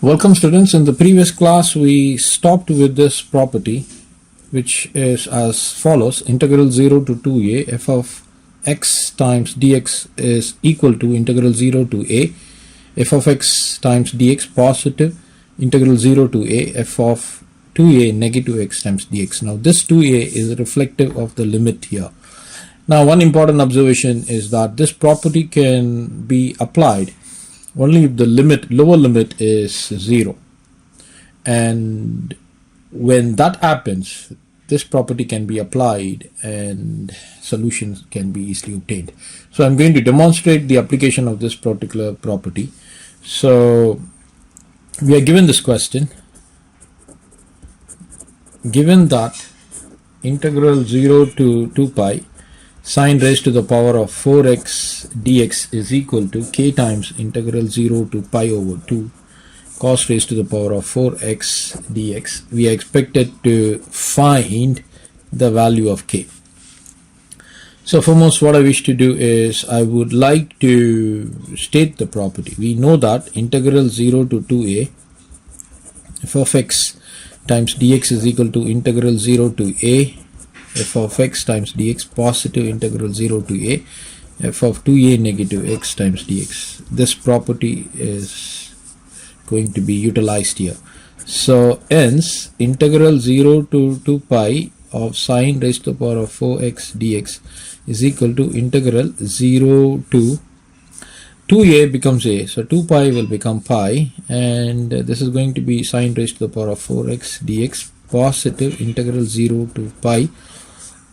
Welcome students. In the previous class we stopped with this property, which is as follows: integral 0 to 2a f of x times dx is equal to integral 0 to a f of x times dx positive integral 0 to a f of 2a negative x times dx. Now this 2a is reflective of the limit here. Now one important observation is that this property can be applied only if the lower limit is 0, and when that happens this property can be applied and solutions can be easily obtained. So I'm going to demonstrate the application of this particular property. So we are given this question, given that integral 0 to 2 pi sine raised to the power of 4x dx is equal to k times integral 0 to pi over 2 cos raised to the power of 4x dx. We are expected to find the value of k. So foremost, what I wish to do is I would like to state the property. We know that integral 0 to 2a f of x times dx is equal to integral 0 to a f of x times dx positive integral 0 to a f of 2a negative x times dx. This property is going to be utilized here. So hence integral 0 to 2 pi of sine raised to the power of 4x dx is equal to integral 0 to 2a becomes a, so 2 pi will become pi, and this is going to be sine raised to the power of 4x dx positive integral 0 to pi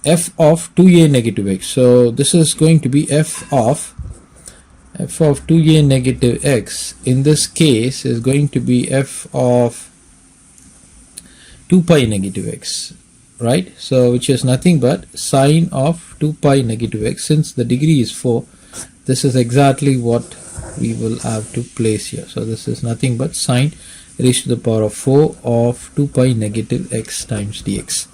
f of 2a negative x. So this is going to be f of 2a negative x in this case is going to be f of 2 pi negative x, right? So which is nothing but sine of 2 pi negative x. Since the degree is 4, this is exactly what we will have to place here. So this is nothing but sine raised to the power of 4 of 2 pi negative x times dx.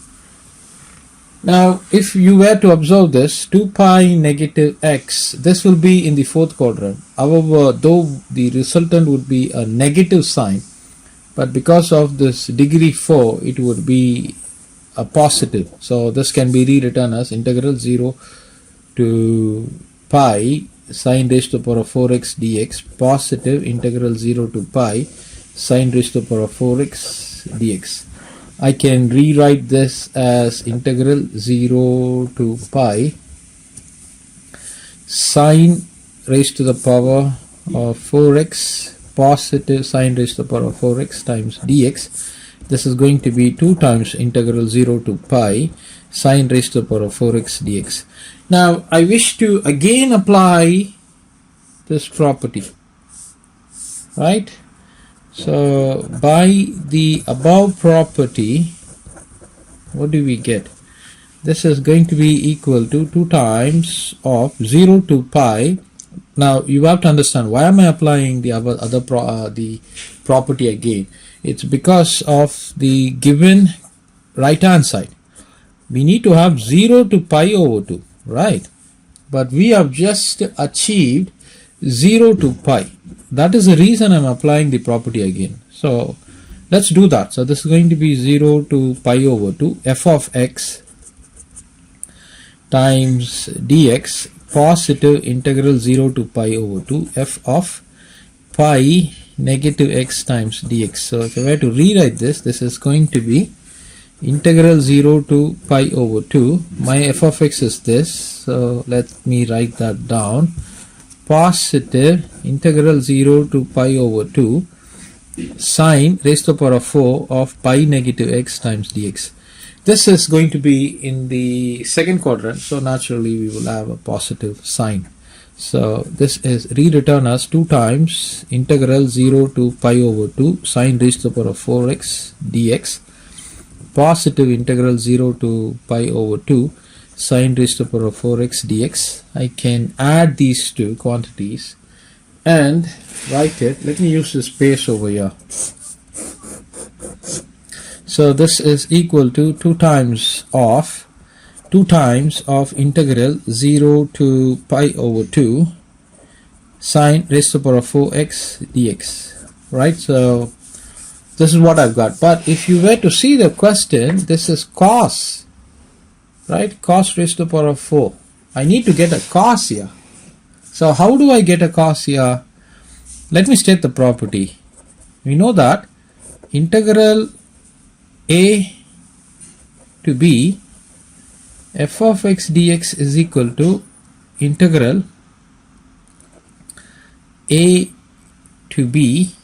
Now if you were to observe this 2 pi negative x, this will be in the fourth quadrant. However, though the resultant would be a negative sign, but because of this degree 4 it would be a positive. So this can be rewritten as integral 0 to pi sine raised to the power of 4x dx positive integral 0 to pi sine raised to the power of 4x dx. I can rewrite this as integral 0 to pi sine raised to the power of 4x positive sine raised to the power of 4x times dx. This is going to be 2 times integral 0 to pi sine raised to the power of 4x dx. Now I wish to again apply this property, right? So by the above property, what do we get? This is going to be equal to 2 times of 0 to pi. Now you have to understand, why am I applying the property again? It's because of the given right hand side. We need to have 0 to pi over 2, right? But we have just achieved 0 to pi. That is the reason I'm applying the property again. So let's do that. So this is going to be 0 to pi over 2 f of x times dx positive integral 0 to pi over 2 f of pi negative x times dx. So if I were to rewrite this, this is going to be integral 0 to pi over 2. My f of x is this, so let me write that down. Positive integral 0 to pi over 2 sine raised to the power of 4 of pi negative x times dx. This is going to be in the second quadrant, so naturally we will have a positive sign. So this is rewritten as 2 times integral 0 to pi over 2 sine raised to the power of 4x dx positive integral 0 to pi over 2 sine raised to the power of 4x dx. I can add these two quantities and write it. Let me use the space over here. So this is equal to 2 times of integral 0 to pi over 2 sine raised to the power of 4x dx, right? So This is what I've got. But if you were to see the question, this is cos, right? Cos raised to the power of 4. I need to get a cos here. So how do I get a cos here? Let me state the property. We know that integral a to b f of x dx is equal to integral a to b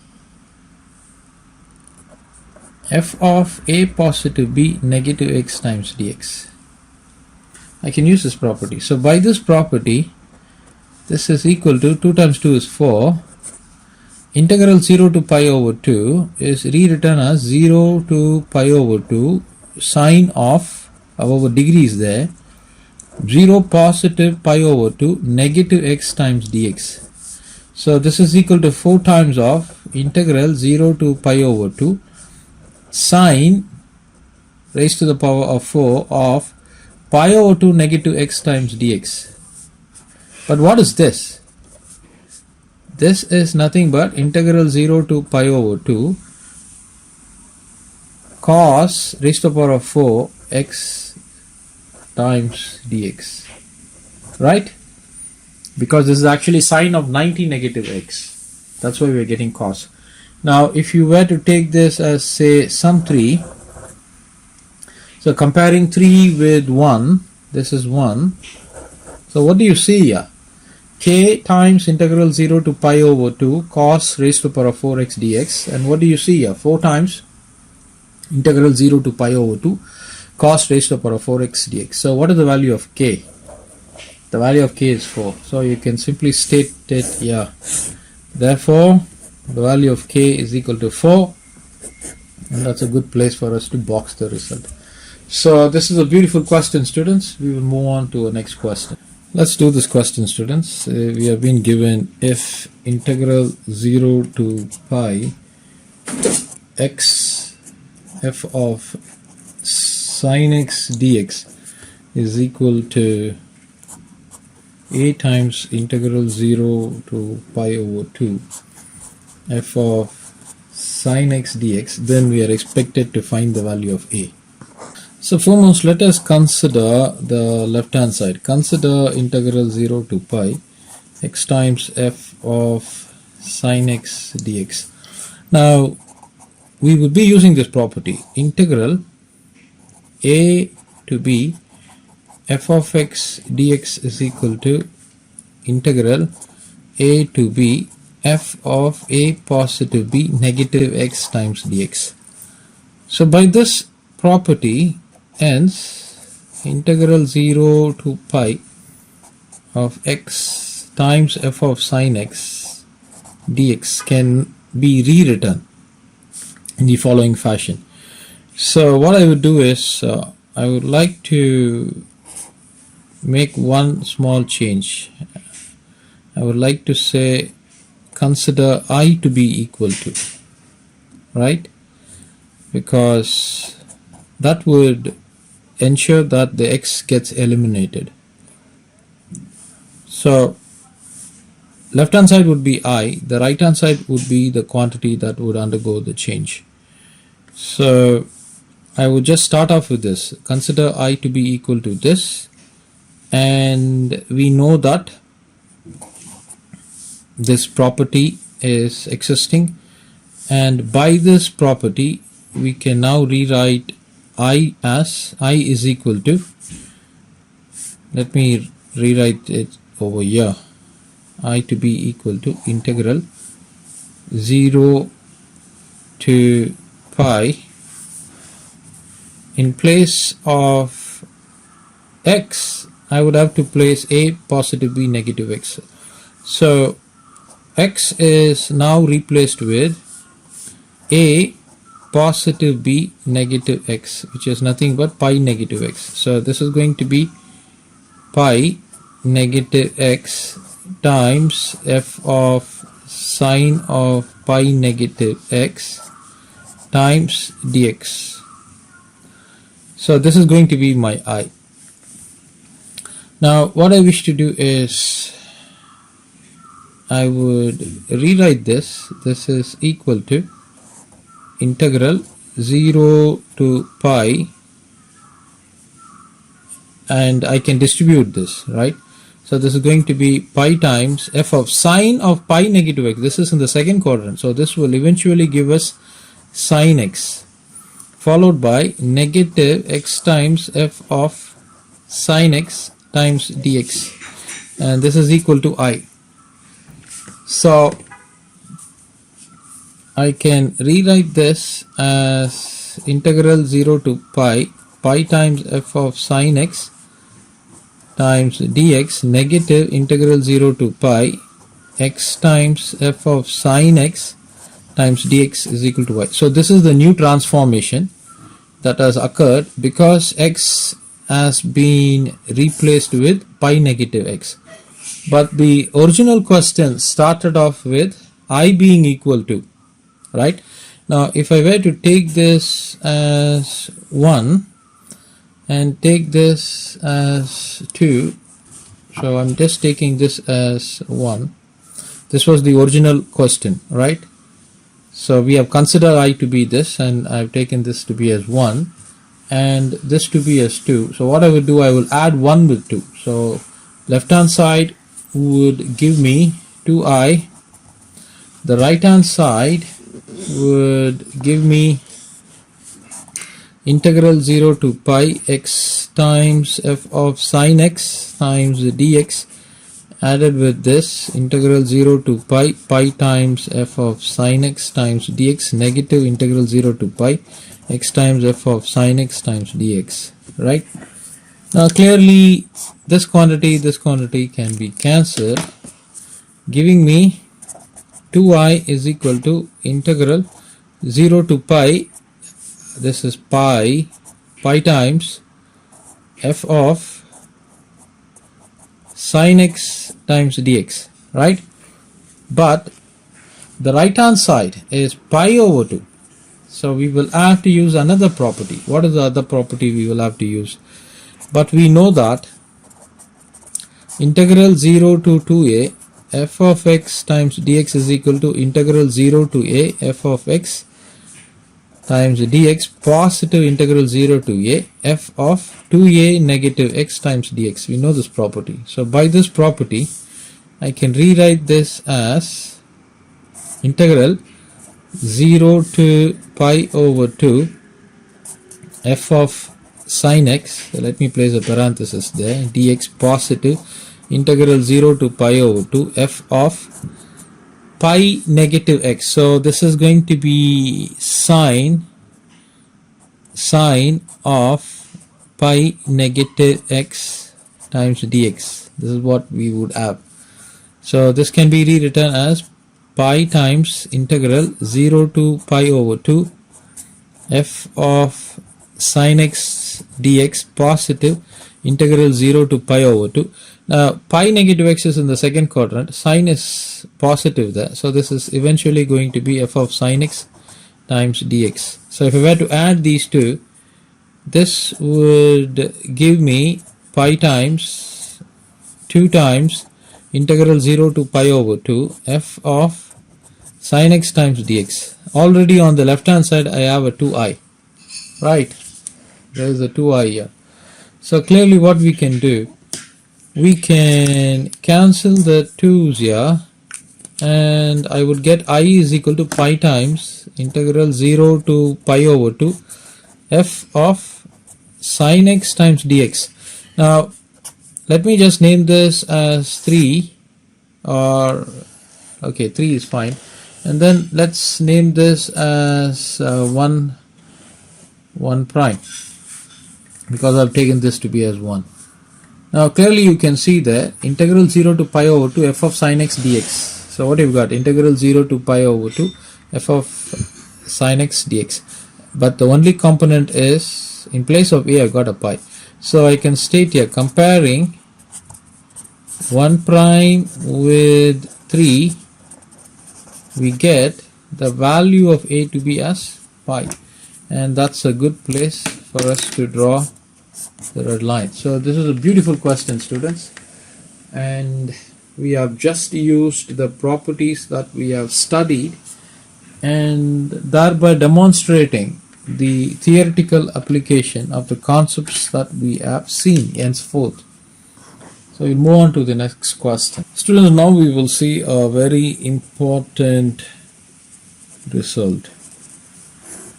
f of a positive b negative x times dx. I can use this property. So by this property, this is equal to 2 times 2 is 4. Integral 0 to pi over 2 is rewritten as 0 to pi over 2 sine of, however degree is there, 0 positive pi over 2 negative x times dx. So this is equal to 4 times of integral 0 to pi over 2 sine raised to the power of 4 of pi over 2 negative x times dx. But what is this? This is nothing but integral 0 to pi over 2 cos raised to the power of 4 x times dx, right? Because this is actually sine of 90 negative x. That's why we are getting cos. Now if you were to take this as, say, sum 3, so comparing 3 with 1, this is 1. So what do you see here? K times integral 0 to pi over 2 cos raised to the power of 4x dx. And what do you see here? 4 times integral 0 to pi over 2 cos raised to the power of 4x dx. So what is the value of k? The value of k is 4. So you can simply state it here. Therefore, the value of k is equal to 4. And that's a good place for us to box the result. So this is a beautiful question, students. We will move on to the next question. Let's do this question, students. We have been given if integral 0 to pi x f of sin x dx is equal to a times integral 0 to pi over 2 f of sin x dx, then we are expected to find the value of a. So foremost, let us consider the left hand side. Consider integral 0 to pi x times f of sin x dx. Now we would be using this property, integral a to b f of x dx is equal to integral a to b f of a positive b negative x times dx. So by this property, hence integral 0 to pi of x times f of sin x dx can be rewritten in the following fashion. So what I would do is I would like to make one small change. I would like to say consider I to be equal to, right? Because that would ensure that the x gets eliminated. So left hand side would be I, the right hand side would be the quantity that would undergo the change. So I would just start off with this, consider I to be equal to this, and we know that this property is existing, and by this property we can now rewrite I as I is equal to, let me rewrite it over here, I to be equal to integral 0 to pi, in place of x I would have to place a positive b negative x. So x is now replaced with a positive b negative x, which is nothing but pi negative x. So this is going to be pi negative x times f of sine of pi negative x times dx. So this is going to be my I. Now what I wish to do is I would rewrite this. This is equal to integral 0 to pi, and I can distribute this, right? So this is going to be pi times f of sine of pi negative x. This is in the second quadrant, so this will eventually give us sine x, followed by negative x times f of sine x times dx, and this is equal to I. So I can rewrite this as integral 0 to pi times f of sine x times dx, negative integral 0 to pi x times f of sine x times dx is equal to y. So this is the new transformation that has occurred because x has been replaced with pi negative x. But the original question started off with I being equal to, right? Now if I were to take this as 1 and take this as 2, so I'm just taking this as 1. This was the original question, right? So we have considered I to be this, and I've taken this to be as 1 and this to be as 2. So what I will do, I will add 1 with 2. So left hand side would give me 2i, the right hand side would give me integral 0 to pi x times f of sine x times dx, added with this integral 0 to pi times f of sine x times dx, negative integral 0 to pi x times f of sine x times dx, right? Now clearly this quantity can be cancelled, giving me 2i is equal to integral 0 to pi, this is pi times f of sine x times dx, right? But the right hand side is pi over 2, so we will have to use another property. What is the other property we will have to use? But we know that integral 0 to 2a f of x times dx is equal to integral 0 to a f of x times dx, positive integral 0 to a f of 2a negative x times dx. We know this property. So by this property I can rewrite this as integral 0 to pi over 2 f of sine x, so let me place a parenthesis there, dx, positive integral 0 to pi over 2 f of pi negative x. So this is going to be sine of pi negative x times dx. This is what we would have. So this can be rewritten as pi times integral 0 to pi over 2 f of sine x dx, positive integral 0 to pi over 2. Now pi negative x is in the second quadrant, sine is positive there, so this is eventually going to be f of sine x times dx. So if I were to add these two, this would give me pi times 2 times integral 0 to pi over 2 f of sine x times dx. Already on the left hand side I have a 2i, right? There is a 2i here. So clearly what we can do, we can cancel the 2's here, and I would get I is equal to pi times integral 0 to pi over 2 f of sine x times dx. Now let me just name this as 3, or okay, 3 is fine, and then let's name this as 1 prime, because I've taken this to be as 1. Now clearly you can see there integral 0 to pi over 2 f of sine x dx. So what you've got, integral 0 to pi over 2 f of sine x dx, but the only component is, in place of a I've got a pi. So I can state here, comparing 1 prime with 3, we get the value of a to be as pi, and that's a good place for us to draw the red line. So this is a beautiful question, students, and we have just used the properties that we have studied and thereby demonstrating the theoretical application of the concepts that we have seen henceforth. So we'll move on to the next question. Students, now we will see a very important result.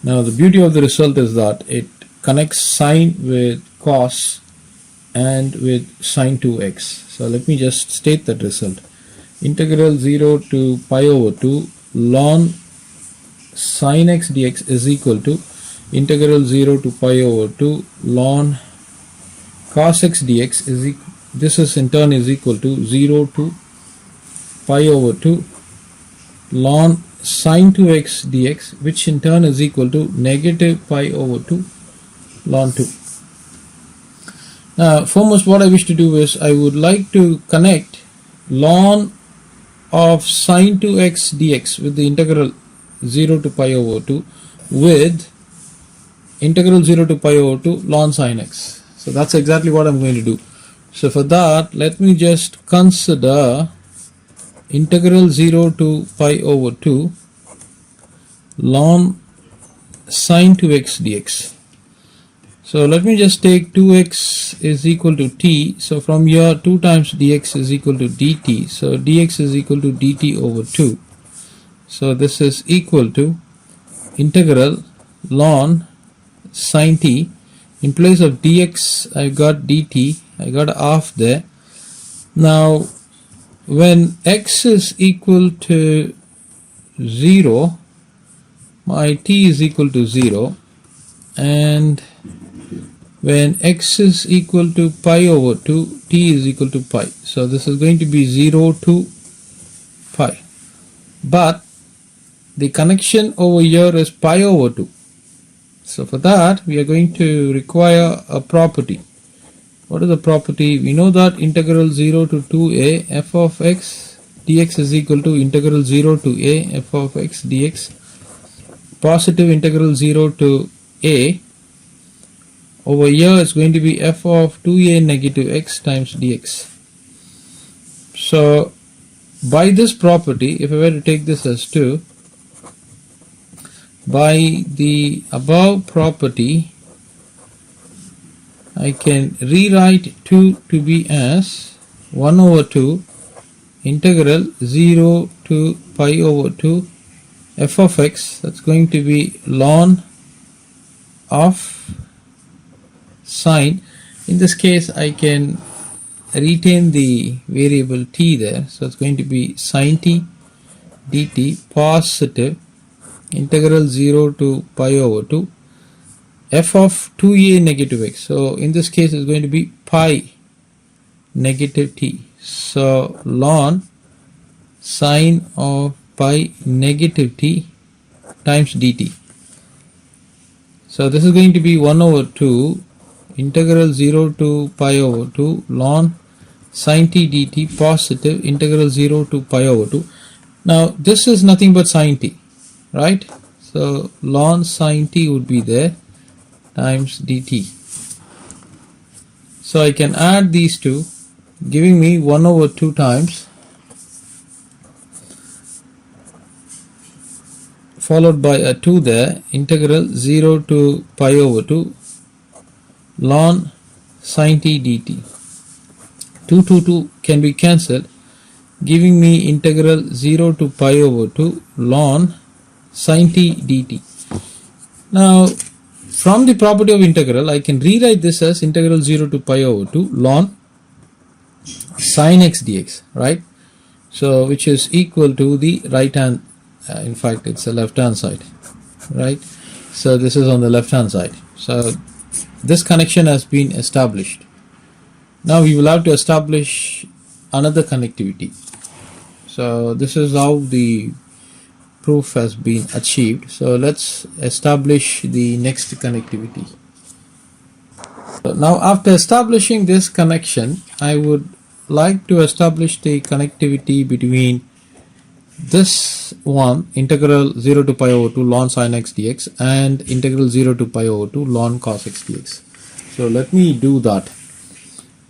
Now the beauty of the result is that it connects sine with cos and with sine 2x. So let me just state that result. Integral 0 to pi over 2 ln sine x dx is equal to integral 0 to pi over 2 ln cos x dx is equal, this is in turn is equal to 0 to pi over 2 ln sine 2x dx, which in turn is equal to negative pi over 2 ln 2. Now foremost, what I wish to do is I would like to connect ln of sine 2x dx with the integral 0 to pi over 2 with integral 0 to pi over 2 ln sine x. So that's exactly what I'm going to do. So for that, let me just consider integral 0 to pi over 2 ln sine 2x dx. So let me just take 2x is equal to t. So from here 2 times dx is equal to dt. So dx is equal to dt over 2. So this is equal to integral ln sine t. In place of dx I got dt. I got a half there. Now when x is equal to 0, my t is equal to 0, and when x is equal to pi over 2, t is equal to pi. So this is going to be 0 to pi. But the connection over here is pi over 2. So for that we are going to require a property. What is the property? We know that integral 0 to 2a f of x dx is equal to integral 0 to a f of x dx. Positive integral 0 to a over here is going to be f of 2a negative x times dx. So by this property, if I were to take this as 2, by the above property I can rewrite 2 to be as 1 over 2 integral 0 to pi over 2 f of x, that's going to be ln of sine. In this case I can retain the variable t there, so it's going to be sine t dt positive integral 0 to pi over 2 f of 2a negative x. So in this case it's going to be pi negative t. So ln sine of pi negative t times dt. So this is going to be 1 over 2 integral 0 to pi over 2 ln sine t dt positive integral 0 to pi over 2. Now this is nothing but sine t, right? So ln sine t would be there times dt. So I can add these two, giving me 1 over 2 times followed by a 2 there, integral 0 to pi over 2 ln sine t dt. 2 can be cancelled, giving me integral 0 to pi over 2 ln sine t dt. Now from the property of integral I can rewrite this as integral 0 to pi over 2 ln sine x dx, right? So which is equal to the right hand, in fact it's the left hand side, right? So this is on the left hand side. So this connection has been established. Now we will have to establish another connectivity. So this is how the proof has been achieved. So let's establish the next connectivity. So now after establishing this connection, I would like to establish the connectivity between this one, integral 0 to pi over 2 ln sin x dx, and integral 0 to pi over 2 ln cos x dx. So let me do that.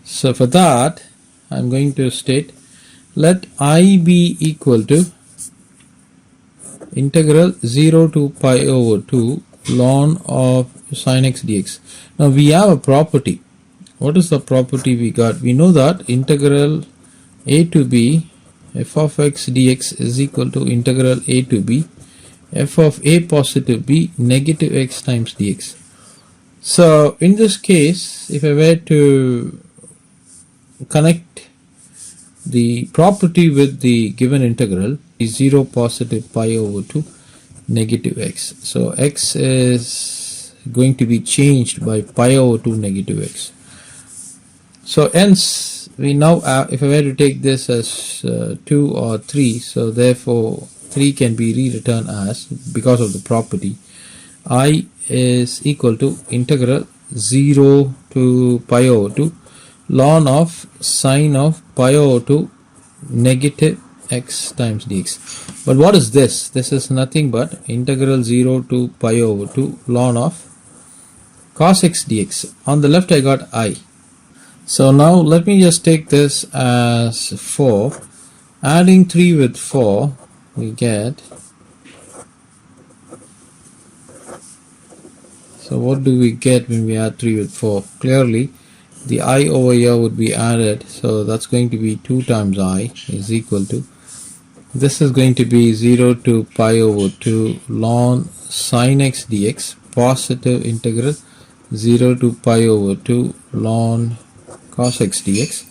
So for that I'm going to state let I be equal to integral 0 to pi over 2 ln of sin x dx. Now we have a property. What is the property we got? We know that integral a to b f of x dx is equal to integral a to b f of a positive b negative x times dx. So in this case, if I were to connect the property with the given integral is 0 positive pi over 2 negative x. So x is going to be changed by pi over 2 negative x. So hence we now have, if I were to take this as 2 or 3, so therefore 3 can be rewritten as, because of the property, I is equal to integral 0 to pi over 2 ln of sine of pi over 2 negative x times dx. But what is this? This is nothing but integral 0 to pi over 2 ln of cos x dx. On the left I got I. So now let me just take this as 4. Adding 3 with 4, we get, so what do we get when we add 3 with 4? Clearly the I over here would be added, so that's going to be 2 times I is equal to, this is going to be 0 to pi over 2 ln sin x dx positive integral 0 to pi over 2 ln cos x dx.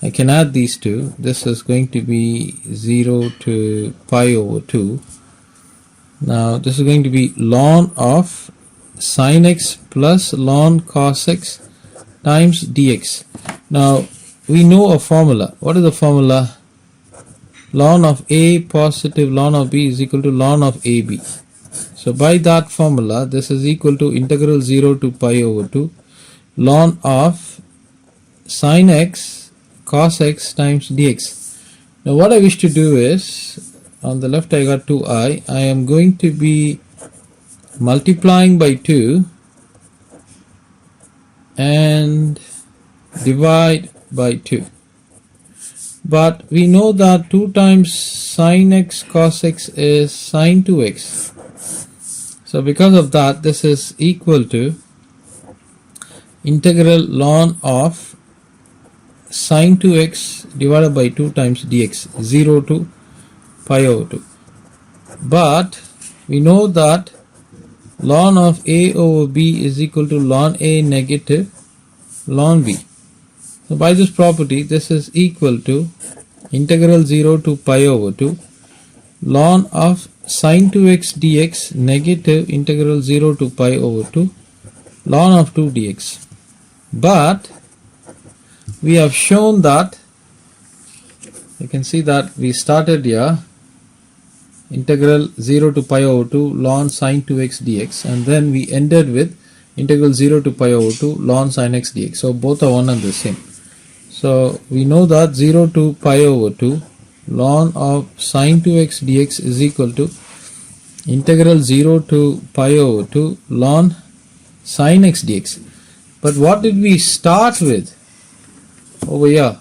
I can add these two. This is going to be 0 to pi over 2. Now this is going to be ln of sin x plus ln cos x times dx. Now we know a formula. What is the formula? Ln of a positive ln of b is equal to ln of ab. So by that formula, this is equal to integral 0 to pi over 2 ln of sin x cos x times dx. Now what I wish to do is, on the left I got 2i, I am going to be multiplying by 2 and divide by 2. But we know that 2 times sin x cos x is sin 2x. So because of that, this is equal to integral ln of sin 2x divided by 2 times dx, 0 to pi over 2. But we know that ln of a over b is equal to ln a negative ln b. So by this property, this is equal to integral 0 to pi over 2 ln of sin 2x dx negative integral 0 to pi over 2 ln of 2 dx. But we have shown that, you can see that we started here integral 0 to pi over 2 ln sin 2x dx, and then we ended with integral 0 to pi over 2 ln sin x dx. So both are one and the same. So we know that 0 to pi over 2 ln of sin 2x dx is equal to integral 0 to pi over 2 ln sin x dx. But what did we start with over here?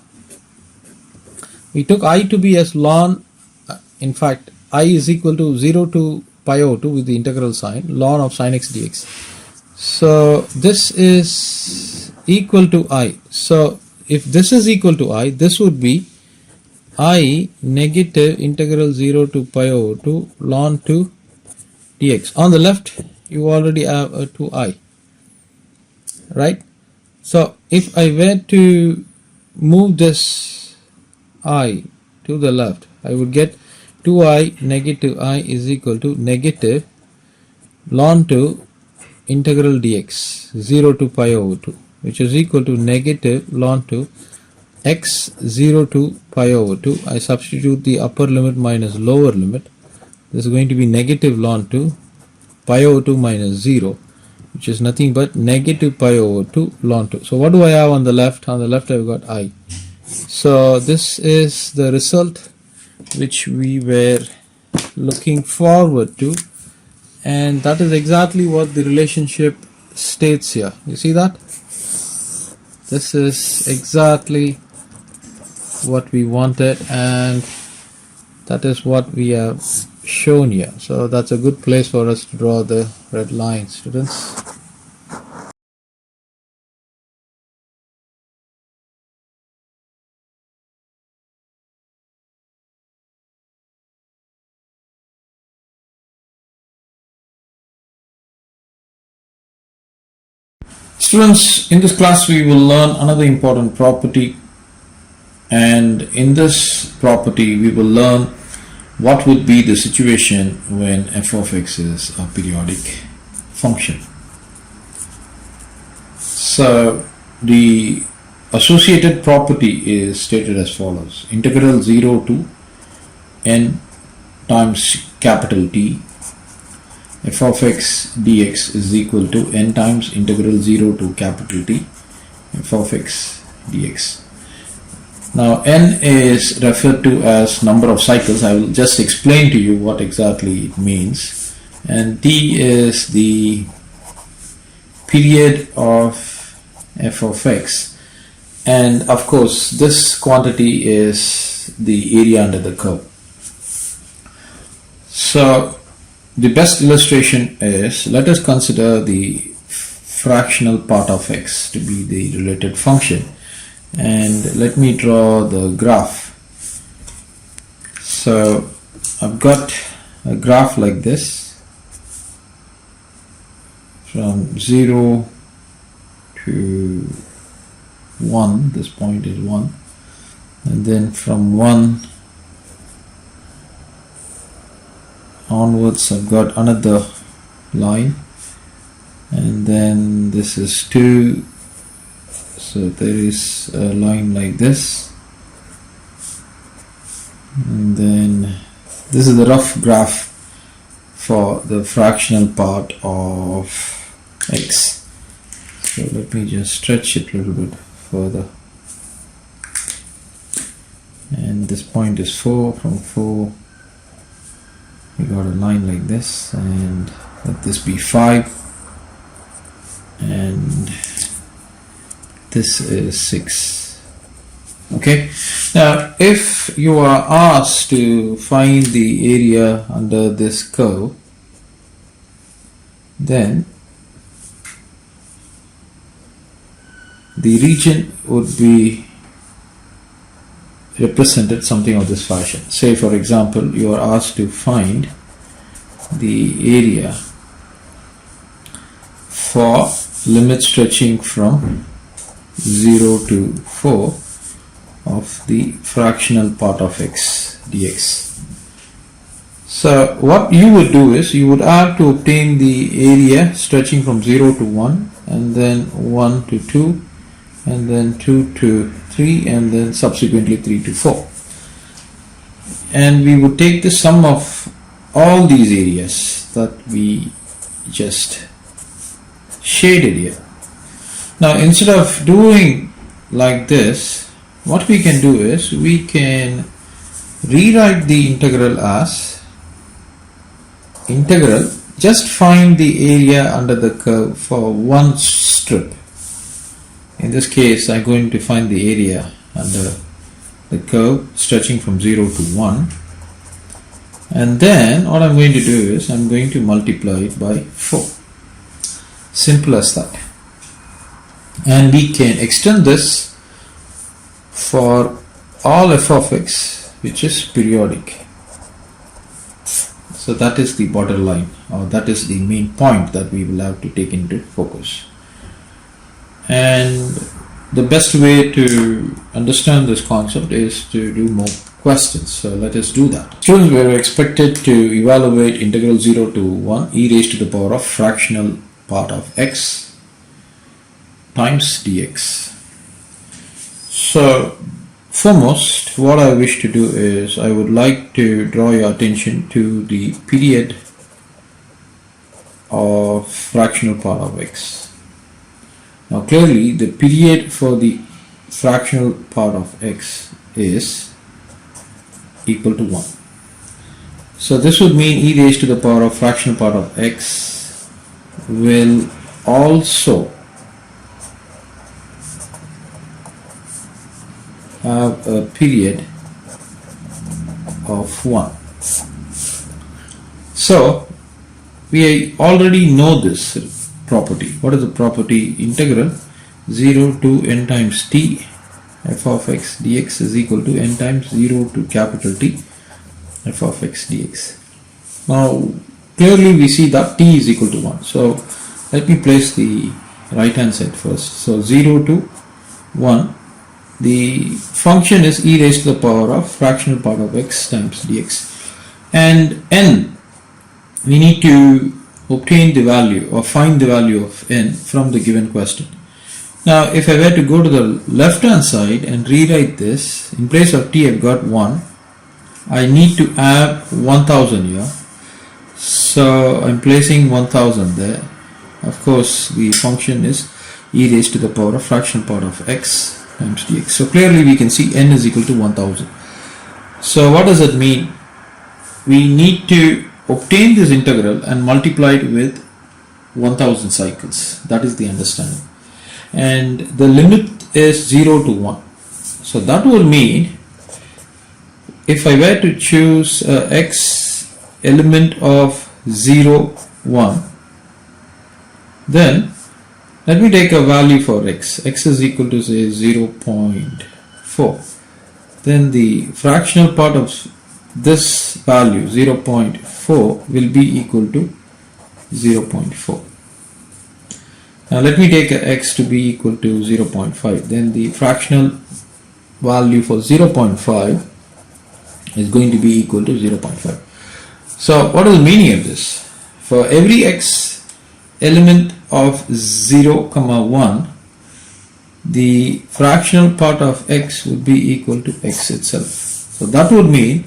We took I to be as ln, in fact I is equal to 0 to pi over 2 with the integral sign ln of sin x dx. So this is equal to I. So if this is equal to I, this would be I negative integral 0 to pi over 2 ln 2 dx. On the left you already have a 2i, right? So if I were to move this I to the left, I would get 2i negative I is equal to negative ln 2 integral dx 0 to pi over 2, which is equal to negative ln 2 x 0 to pi over 2. I substitute the upper limit minus lower limit. This is going to be negative ln 2 pi over 2 minus 0, which is nothing but negative pi over 2 ln 2. So what do I have on the left? On the left I've got I. So this is the result which we were looking forward to, and that is exactly what the relationship states here. You see that? This is exactly what we wanted, and that is what we have shown here. So that's a good place for us to draw the red line, students. Students, in this class we will learn another important property, and in this property we will learn what would be the situation when f of x is a periodic function. So the associated property is stated as follows: integral 0 to n times capital T f of x dx is equal to n times integral 0 to capital T f of x dx. Now n is referred to as number of cycles. I will just explain to you what exactly it means. And T is the period of f of x, and of course this quantity is the area under the curve. So the best illustration is, let us consider the fractional part of x to be the related function, and let me draw the graph. So I've got a graph like this from 0 to 1. This point is 1, and then from 1 onwards I've got another line, and then this is 2, so there is a line like this, and then this is the rough graph for the fractional part of x. So let me just stretch it a little bit further, and this point is 4. From 4 we got a line like this, and let this be 5, and this is 6. Okay, now if you are asked to find the area under this curve, then the region would be represented something of this fashion. Say for example you are asked to find the area for limit stretching from 0 to 4 of the fractional part of x dx. So what you would do is, you would have to obtain the area stretching from 0 to 1, and then 1 to 2, and then 2 to 3, and then subsequently 3 to 4. And we would take the sum of all these areas that we just shaded here. Now instead of doing like this, what we can do is, we can rewrite the integral as integral, just find the area under the curve for one strip. In this case I'm going to find the area under the curve stretching from 0 to 1, and then what I'm going to do is, I'm going to multiply it by 4. Simple as that. And we can extend this for all f of x which is periodic. So that is the borderline, or that is the main point that we will have to take into focus. And the best way to understand this concept is to do more questions. So let us do that. Students, we are expected to evaluate integral 0 to 1 e raised to the power of fractional part of x times dx. So foremost, what I wish to do is, I would like to draw your attention to the period of fractional part of x. Now clearly the period for the fractional part of x is equal to 1. So this would mean e raised to the power of fractional part of x will also have a period of 1. So we already know this property. What is the property? Integral 0 to n times t f of x dx is equal to n times 0 to capital T f of x dx. Now clearly we see that t is equal to 1. So let me place the right hand side first. So 0 to 1, the function is e raised to the power of fractional part of x times dx, and n, we need to obtain the value or find the value of n from the given question. Now if I were to go to the left hand side and rewrite this, in place of t I've got 1, I need to add 1000 here, so I'm placing 1000 there. Of course the function is e raised to the power of fractional part of x times dx. So clearly we can see n is equal to 1000. So what does it mean? We need to obtain this integral and multiply it with 1000 cycles. That is the understanding. And the limit is 0 to 1. So that will mean if I were to choose x element of 0, 1, then let me take a value for x. X is equal to say 0.4. Then the fractional part of this value 0.4 will be equal to 0.4. Now let me take x to be equal to 0.5. Then the fractional value for 0.5 is going to be equal to 0.5. So what is the meaning of this? For every x element of 0, 1, the fractional part of x would be equal to x itself. So that would mean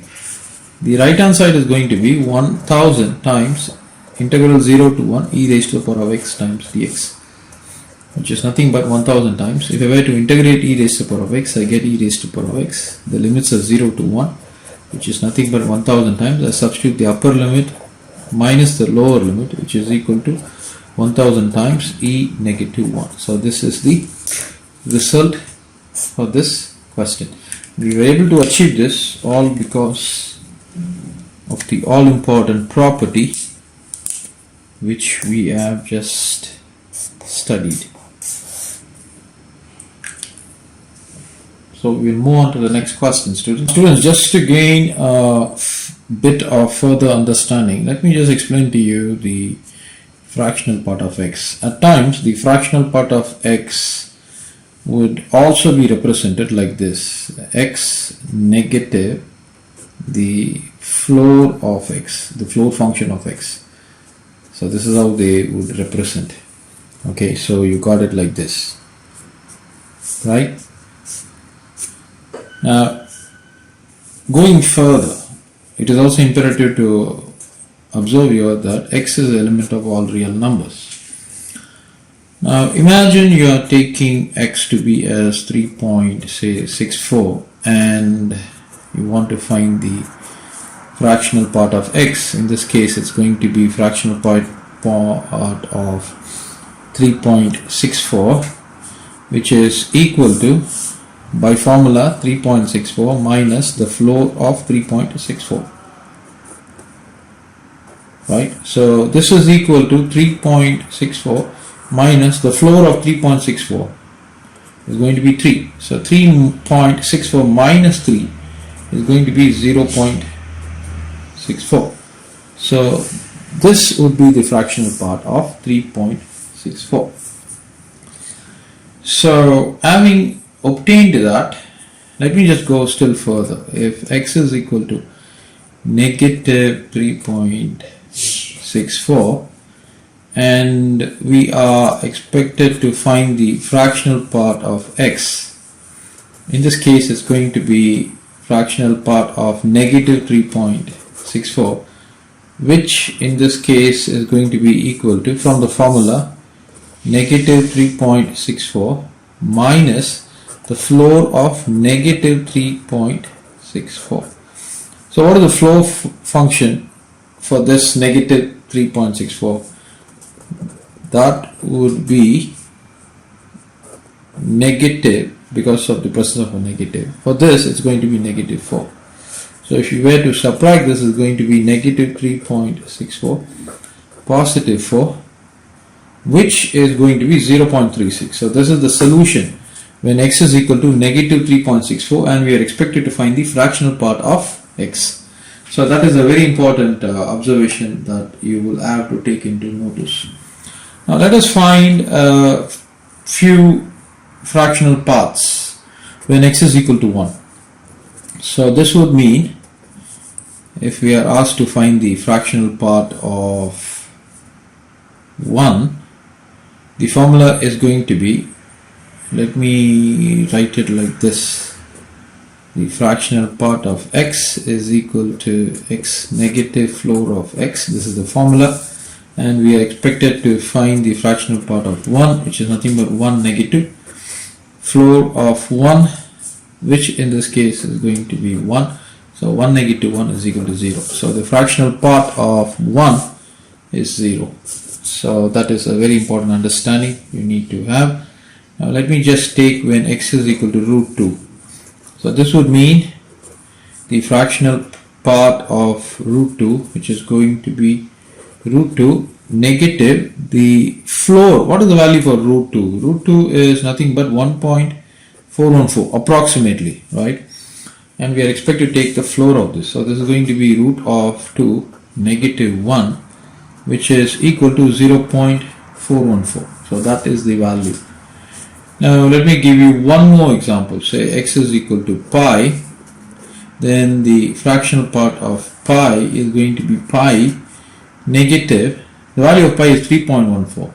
the right hand side is going to be 1000 times integral 0 to 1 e raised to the power of x times dx, which is nothing but 1000 times. If I were to integrate e raised to the power of x, I get e raised to the power of x. The limits are 0 to 1, which is nothing but 1000 times. I substitute the upper limit minus the lower limit, which is equal to 1000 times e negative 1. So this is the result for this question. We were able to achieve this all because of the all important property which we have just studied. So we'll move on to the next question, students. Students, just to gain a bit of further understanding, let me just explain to you the fractional part of x. At times the fractional part of x would also be represented like this: x negative the floor of x, the floor function of x. So this is how they would represent. Okay, so you got it like this, right? Now going further, it is also imperative to observe here that x is the element of all real numbers. Now imagine you are taking x to be as 3.64 and you want to find the fractional part of x. In this case it's going to be fractional part of 3.64, which is equal to, by formula, 3.64 minus the floor of 3.64. Right, so this is equal to 3.64 minus the floor of 3.64 is going to be 3. So 3.64 minus 3 is going to be 0.64. So this would be the fractional part of 3.64. So having obtained that, let me just go still further. If x is equal to negative 3.64 and we are expected to find the fractional part of x, in this case it's going to be fractional part of negative 3.64, which in this case is going to be equal to, from the formula, negative 3.64 minus the floor of negative 3.64. So what is the floor function for this negative 3.64? That would be negative, because of the presence of a negative. For this it's going to be negative 4. So So if you were to subtract this, is going to be negative 3.64, positive 4, which is going to be 0.36. So this is the solution when x is equal to negative 3.64, and we are expected to find the fractional part of x. So that is a very important observation that you will have to take into notice. Now let us find a few fractional parts when x is equal to 1. So this would mean, if we are asked to find the fractional part of 1, the formula is going to be, let me write it like this: the fractional part of x is equal to x negative floor of x. This is the formula, and we are expected to find the fractional part of 1, which is nothing but 1 negative floor of 1, which in this case is going to be 1. So 1 negative 1 is equal to 0. So the fractional part of 1 is 0. So that is a very important understanding you need to have. Now let me just take when x is equal to root 2. So this would mean the fractional part of root 2, which is going to be root 2 negative the floor. What is the value for root 2? Root 2 is nothing but 1.414 approximately, right? And we are expected to take the floor of this. So this is going to be root of 2 negative 1, which is equal to 0.414. So that is the value. Now let me give you one more example. Say x is equal to pi, then the fractional part of pi is going to be pi negative, the value of pi is 3.14.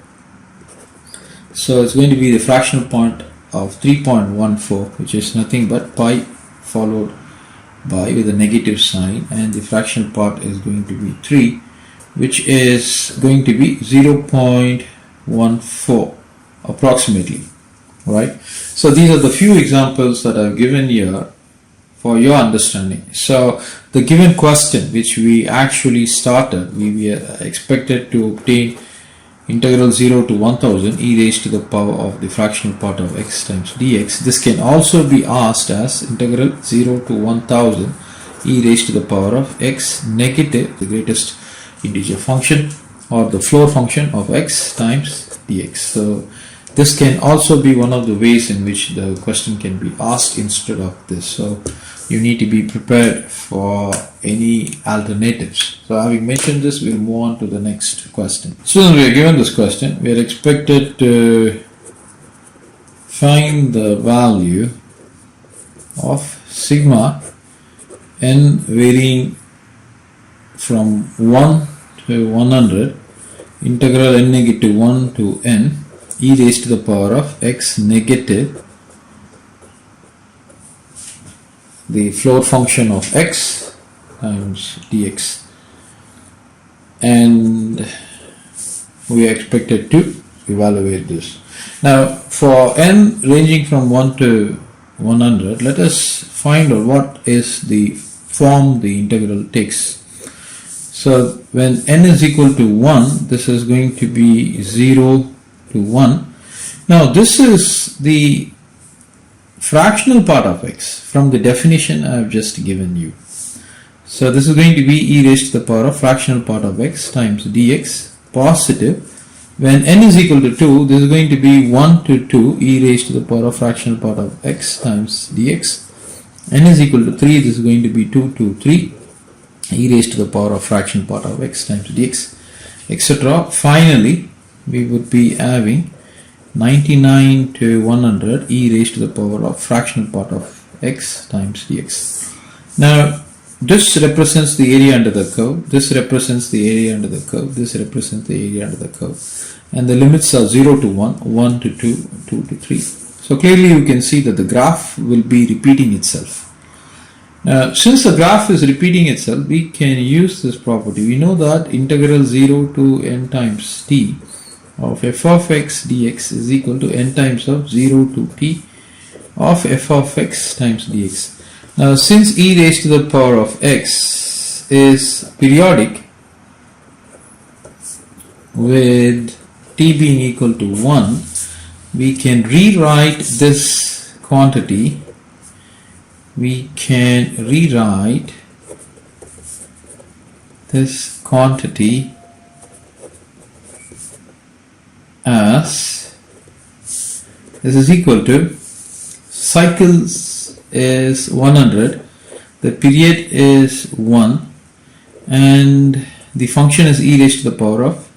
So it's going to be the fractional part of 3.14, which is nothing but pi followed by with a negative sign, and the fractional part is going to be 3, which is going to be 0.14 approximately, right? So these are the few examples that I've given here for your understanding. So the given question which we actually started, we were expected to obtain integral 0 to 1000 e raised to the power of the fractional part of x times dx. This can also be asked as integral 0 to 1000 e raised to the power of x negative the greatest integer function or the floor function of x times dx. So this can also be one of the ways in which the question can be asked instead of this. So you need to be prepared for any alternatives. So having mentioned this, we'll move on to the next question. So when we are given this question, we are expected to find the value of sigma n varying from 1 to 100 integral n negative 1 to n e raised to the power of x negative the floor function of x times dx, and we are expected to evaluate this. Now for n ranging from 1 to 100, let us find out what is the form the integral takes. So when n is equal to 1, this is going to be 0 to 1. Now this is the fractional part of x from the definition I have just given you. So this is going to be e raised to the power of fractional part of x times dx positive. When n is equal to 2, this is going to be 1 to 2 e raised to the power of fractional part of x times dx. n is equal to 3, this is going to be 2 to 3 e raised to the power of fractional part of x times dx, etc. Finally, we would be having 99 to 100 e raised to the power of fractional part of x times dx. Now this represents the area under the curve, this represents the area under the curve, this represents the area under the curve, and the limits are 0 to 1, 1 to 2, 2 to 3. So clearly you can see that the graph will be repeating itself. Now since the graph is repeating itself, we can use this property. We know that integral 0 to n times t of f of x dx is equal to n times of 0 to t of f of x times dx. Now since e raised to the power of x is periodic with t being equal to 1, we can rewrite this quantity, we can rewrite this quantity as this is equal to cycles is 100, the period is 1, and the function is e raised to the power of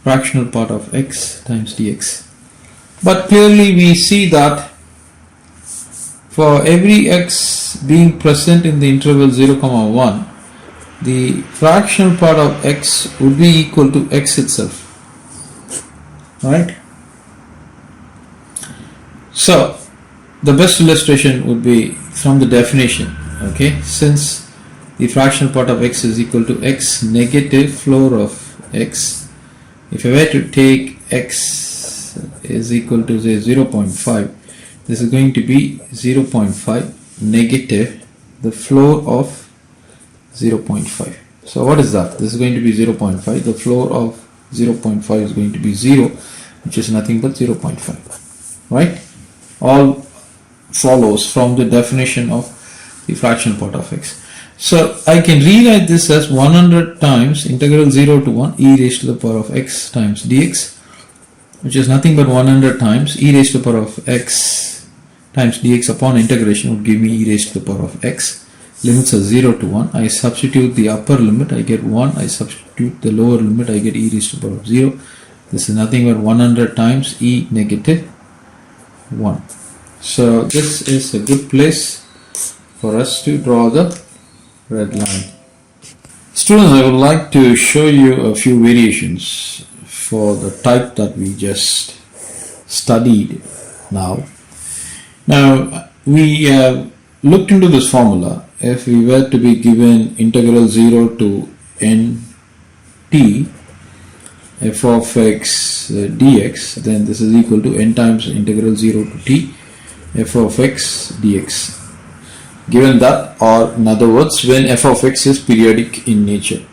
fractional part of x times dx. But clearly we see that for every x being present in the interval 0, 1, the fractional part of x would be equal to x itself, right? So the best illustration would be from the definition, okay? Since the fractional part of x is equal to x negative floor of x, if I were to take x is equal to say 0.5, this is going to be 0.5 negative the floor of 0.5. So what is that? This is going to be 0.5. The floor of 0.5 is going to be 0, which is nothing but 0.5, right? All follows from the definition of the fractional part of x. So I can rewrite this as 100 times integral 0 to 1 e raised to the power of x times dx, which is nothing but 100 times e raised to the power of x times dx upon integration would give me e raised to the power of x. Limits are 0 to 1. I substitute the upper limit, I get 1. I substitute the lower limit, I get e raised to the power of 0. This is nothing but 100 times e negative 1. So this is a good place for us to draw the red line. Students, I would like to show you a few variations for the type that we just studied now. Now we have looked into this formula. If we were to be given integral 0 to n t f of x dx, then this is equal to n times integral 0 to t f of x dx. Given that, or in other words, when f of x is periodic in nature.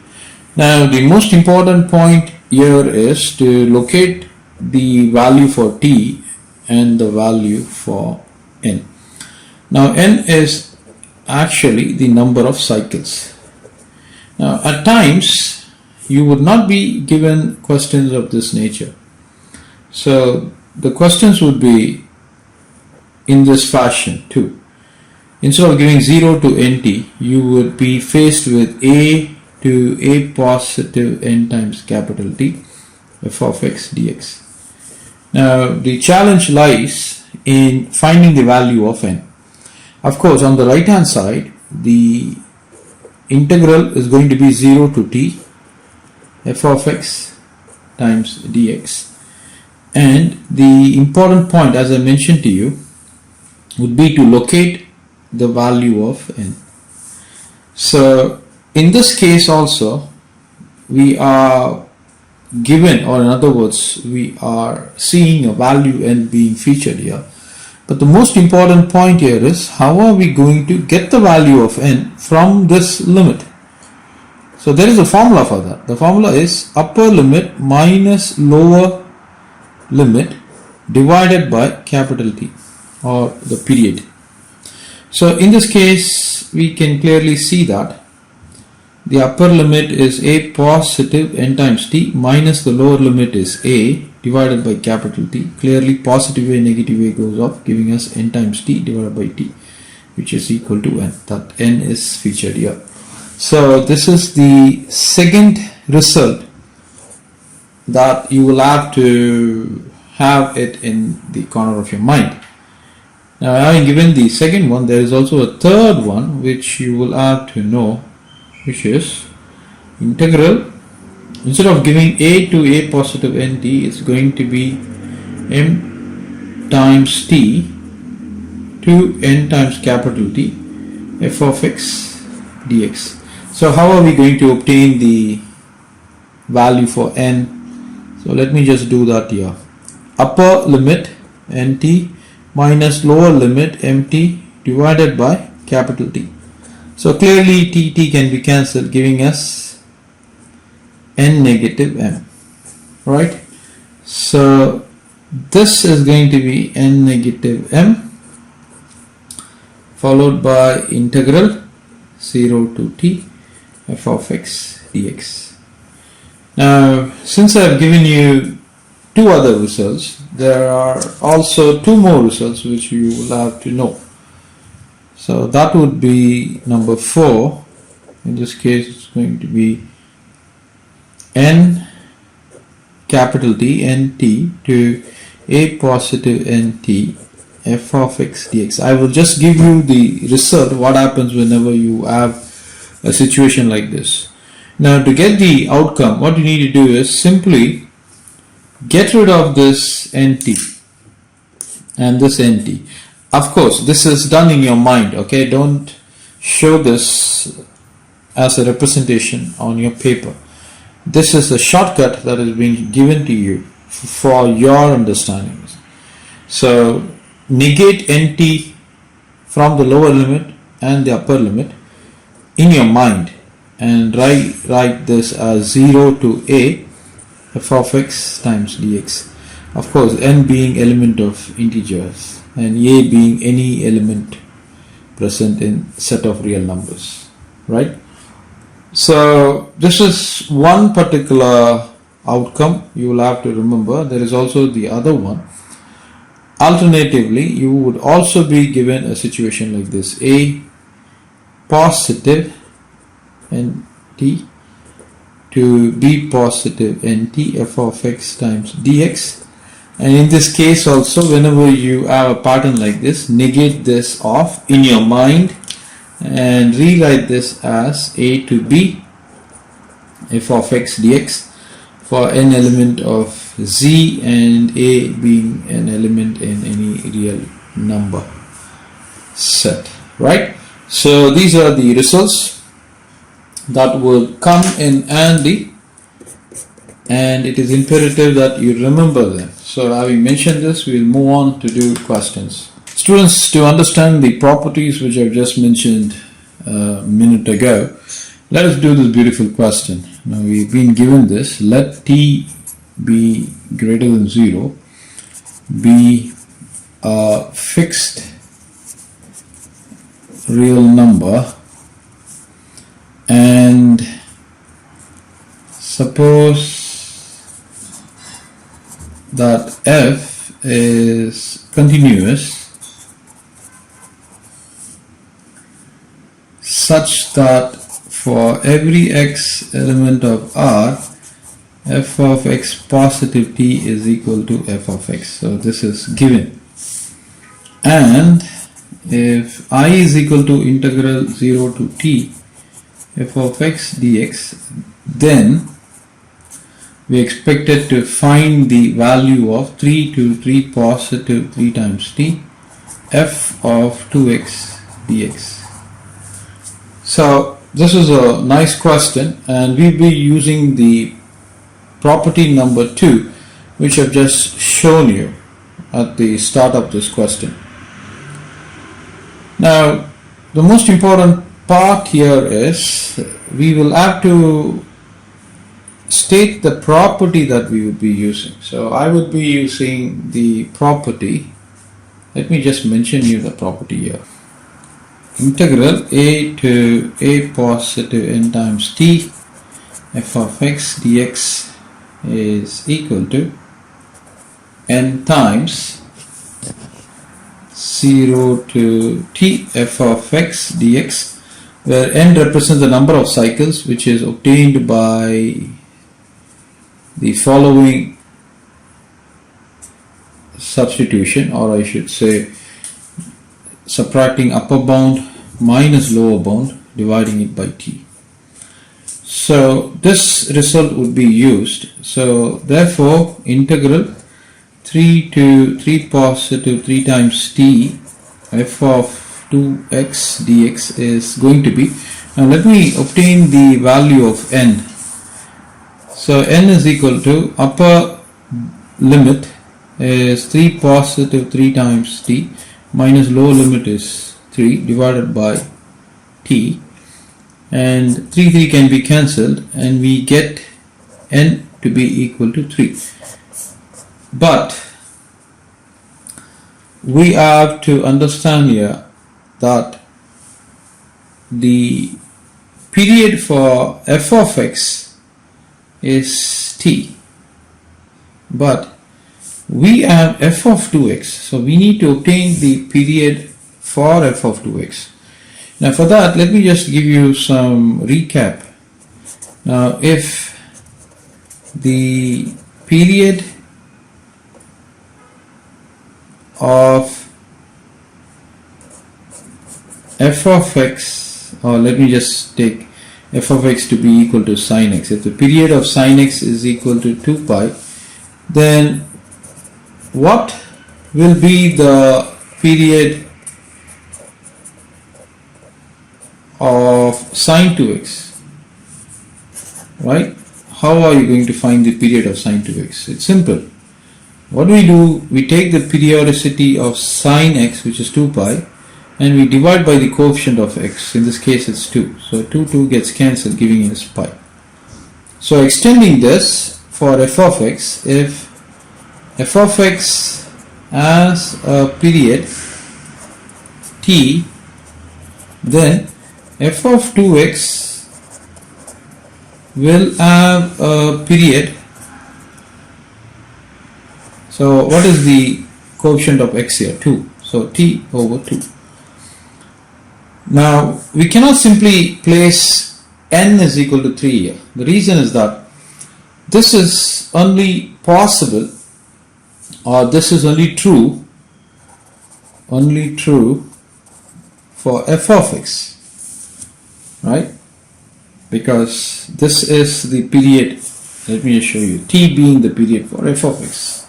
Now the most important point here is to locate the value for t and the value for n. Now n is actually the number of cycles. Now at times you would not be given questions of this nature. So the questions would be in this fashion too. Instead of giving 0 to nt, you would be faced with a to a positive n times capital T f of x dx. Now the challenge lies in finding the value of n. Of course, on the right hand side, the integral is going to be 0 to t f of x times dx, and the important point, as I mentioned to you, would be to locate the value of n. So in this case also we are given, or in other words we are seeing a value n being featured here, but the most important point here is how are we going to get the value of n from this limit. So there is a formula for that. The formula is upper limit minus lower limit divided by capital T, or the period. So in this case we can clearly see that the upper limit is a positive n times t minus the lower limit is a divided by capital T. Clearly positive a negative a goes off, giving us n times t divided by t, which is equal to n. That n is featured here. So this is the second result that you will have to have it in the corner of your mind. Now, having given the second one, there is also a third one which you will have to know, which is integral. Instead of giving a to a positive nt, it's going to be m times t to n times capital T f of x dx. So how are we going to obtain the value for n? So let me just do that here. Upper limit nt minus lower limit mt divided by capital T. So clearly t can be cancelled, giving us n negative m, right? So this is going to be n negative m followed by integral 0 to t f of x dx. Now, since I have given you two other results, there are also two more results which you will have to know. So that would be number 4. In this case, it's going to be n capital T, nt to a positive nt f of x dx. I will just give you the result, what happens whenever you have a situation like this. Now, to get the outcome, what you need to do is simply get rid of this nt and this nt. Of course, this is done in your mind, okay? Don't show this as a representation on your paper. This is a shortcut that is being given to you for your understanding. So negate nt from the lower limit and the upper limit in your mind and write this as 0 to a f of x times dx. Of course, n being element of integers and a being any element present in set of real numbers, right? So this is one particular outcome you will have to remember. There is also the other one. Alternatively, you would also be given a situation like this: a positive nt to b positive nt f of x times dx. And in this case also, whenever you have a pattern like this, negate this off in your mind and rewrite this as a to b f of x dx for n element of z and a being an element in any real number set, right? So these are the results that will come in handy, and it is imperative that you remember them. So having mentioned this, we will move on to do questions. Students, to understand the properties which I've just mentioned a minute ago, let us do this beautiful question. Now we've been given this: let t be greater than 0, be a fixed real number, and suppose that f is continuous such that for every x element of R, f of x positive t is equal to f of x. So this is given. And if I is equal to integral 0 to t f of x dx, then we expected to find the value of 3 to 3 positive 3 times t f of 2x dx. So this is a nice question, and we'll be using the property number 2, which I've just shown you at the start of this question. Now, the most important part here is we will have to state the property that we would be using. So I would be using the property. Let me just mention you the property here. Integral a to a positive n times t f of x dx is equal to n times 0 to t f of x dx, where n represents the number of cycles which is obtained by the following substitution, or I should say subtracting upper bound minus lower bound, dividing it by t. So this result would be used. So therefore integral 3 to 3 positive 3 times t f of 2x dx is going to be, now let me obtain the value of n. So n is equal to, upper limit is 3 positive 3 times t minus lower limit is 3 divided by t, and 3 can be cancelled and we get n to be equal to 3. But we have to understand here that the period for f of x is t, but we have f of 2x, so we need to obtain the period for f of 2x. Now for that, let me just give you some recap. Now if the period of f of x, or let me just take f of x to be equal to sine x. If the period of sine x is equal to 2 pi, then what will be the period of sine 2x, right? How are you going to find the period of sine 2x? It's simple. What do? We take the periodicity of sine x, which is 2 pi, and we divide by the coefficient of x. In this case it's 2. So 2 gets cancelled, giving us pi. So extending this for f of x, if f of x has a period t, then f of 2x will have a period. So what is the coefficient of x here? 2. So t over 2. Now we cannot simply place n is equal to 3 here. The reason is that this is only possible, or this is only true for f of x, right? Because this is the period. Let me just show you, t being the period for f of x,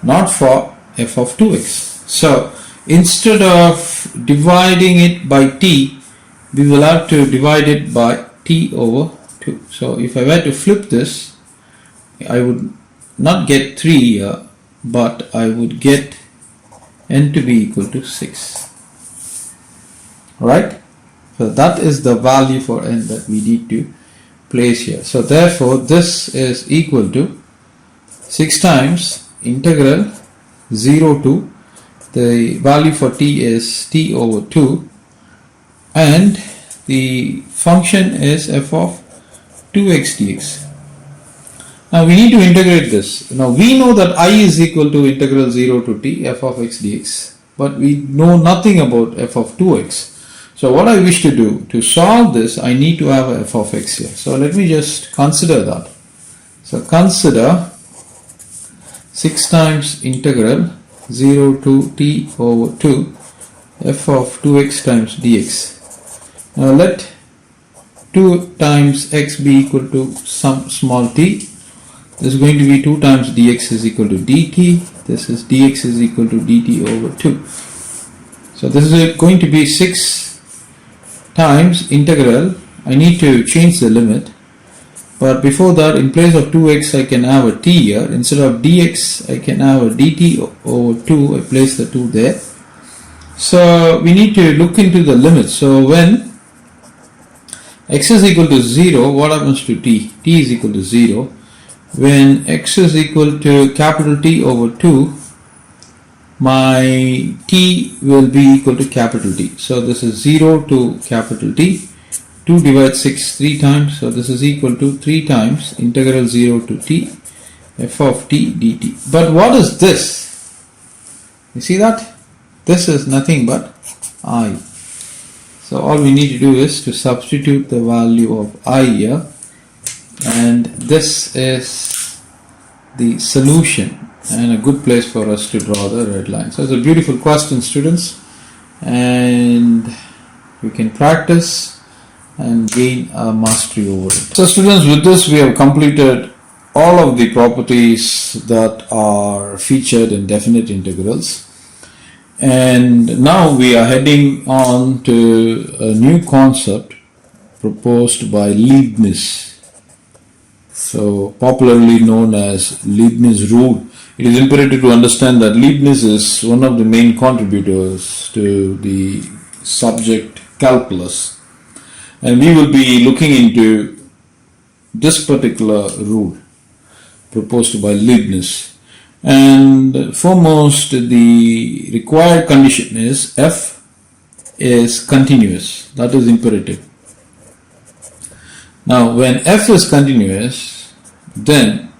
not for f of 2x. So instead of dividing it by t, we will have to divide it by t over 2. So if I were to flip this, I would not get 3 here, but I would get n to be equal to 6. Alright? So that is the value for n that we need to place here. So therefore this is equal to 6 times integral 0 to, the value for t is t over 2, and the function is f of 2x dx. Now we need to integrate this. Now we know that I is equal to integral 0 to t f of x dx, but we know nothing about f of 2x. So what I wish to do, to solve this, I need to have a f of x here. So let me just consider that. So consider 6 times integral 0 to t over 2 f of 2x times dx. Now let 2 times x be equal to some small t. This is going to be 2 times dx is equal to dt. This is dx is equal to dt over 2. So this is going to be 6 times integral. I need to change the limit, but before that, in place of 2x I can have a t here. Instead of dx I can have a dt over 2. I place the 2 there. So we need to look into the limits. So when x is equal to 0, what happens to t? T is equal to 0. When x is equal to capital T over 2, my t will be equal to capital T. So this is 0 to capital T. 2 divides 6 3 times. So this is equal to 3 times integral 0 to t f of t dt. But what is this? You see that? This is nothing but I. So all we need to do is to substitute the value of I here, and this is the solution, and a good place for us to draw the red line. So it's a beautiful question, students, and we can practice and gain a mastery over it. So students, with this we have completed all of the properties that are featured in definite integrals, and now we are heading on to a new concept proposed by Leibniz, so popularly known as Leibniz rule. It is imperative to understand that Leibniz is one of the main contributors to the subject calculus, and we will be looking into this particular rule proposed by Leibniz. And foremost, the required condition is f is continuous. That is imperative. Now when f is continuous, then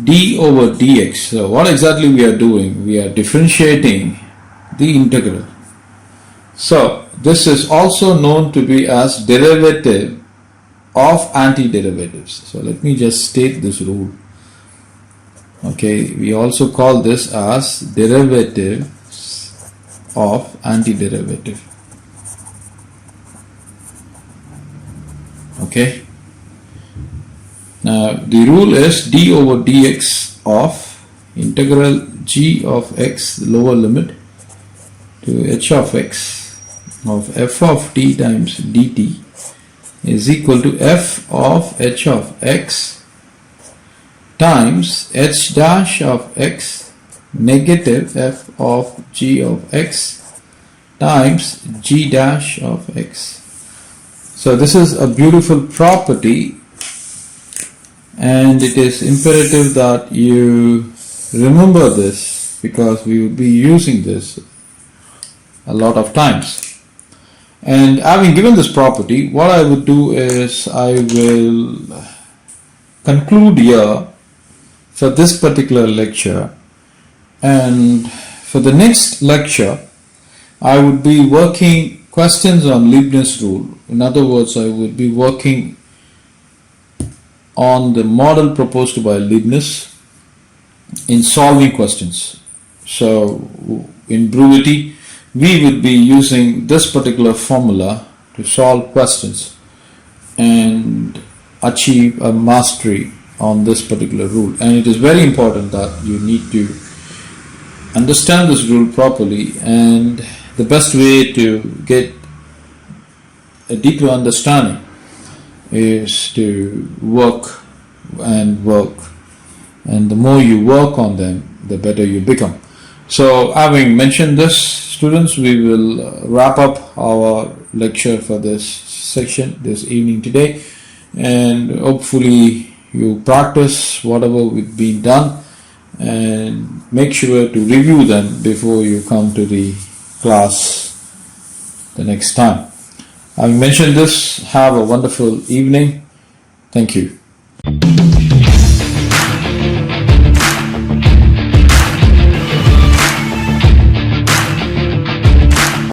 d over dx, so what exactly we are doing? We are differentiating the integral. So this is also known to be as derivative of antiderivatives. So let me just state this rule. Okay, we also call this as derivative of antiderivative. Okay, now the rule is d over dx of integral g of x, the lower limit, to h of x of f of t times dt is equal to f of h of x times h dash of x negative f of g of x times g dash of x. So this is a beautiful property, and it is imperative that you remember this because we will be using this a lot of times. And having given this property, what I would do is I will conclude here for this particular lecture, and for the next lecture I would be working questions on Leibniz rule. In other words, I would be working on the model proposed by Leibniz in solving questions. So in brevity, we would be using this particular formula to solve questions and achieve a mastery on this particular rule. And it is very important that you need to understand this rule properly, and the best way to get a deeper understanding is to work, and the more you work on them, the better you become. So having mentioned this, students, we will wrap up our lecture for this section this evening today, and hopefully you practice whatever we've been done and make sure to review them before you come to the class the next time. Having mentioned this, have a wonderful evening. Thank you.